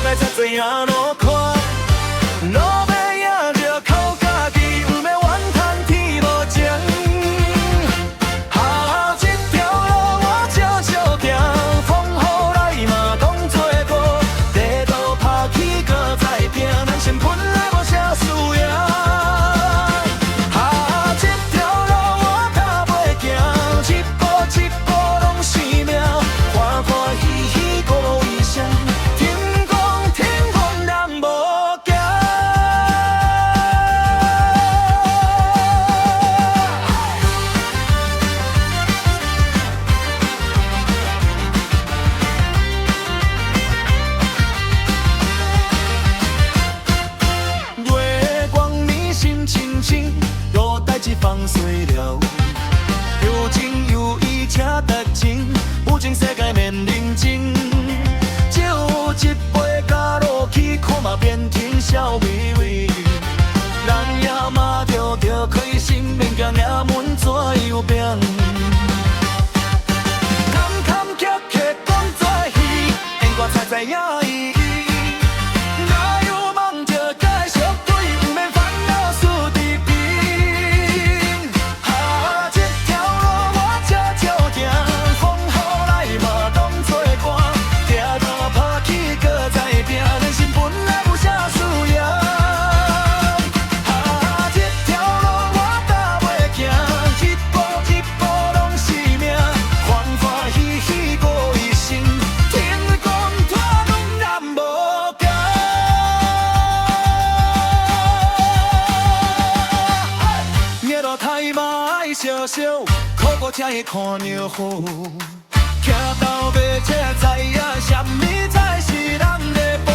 来才做安怎看？路尾影着靠家己，毋免怨叹天无情。啊，这条路我照照行，风雨来嘛当作歌，地图拍起搁再拼，人生本来无啥输赢。啊，这条路我踏袂行，一步一步拢生命，欢欢喜喜过一生。天公天公人无惊。月光你心清清，有代志放水了。有情有义且得情，有情世界免认真。只有一杯加落去，看嘛变天笑微微。人也嘛着开心，免惊领门怎样变。坎坎坷坷讲作戏，演歌才知影意义。哪有梦着该相对，不免烦恼输地平。啊，这条路我照照行，风雨来嘛当作歌，地图拍起搁再拼，人生本来有啥输赢。啊，这条路我踏袂行，一步一步拢是命，欢欢喜喜过一生，天公托拢咱无惊。夜路太嘛爱小小，苦苦才会看着好。骑到马车知影，什么才是人的宝。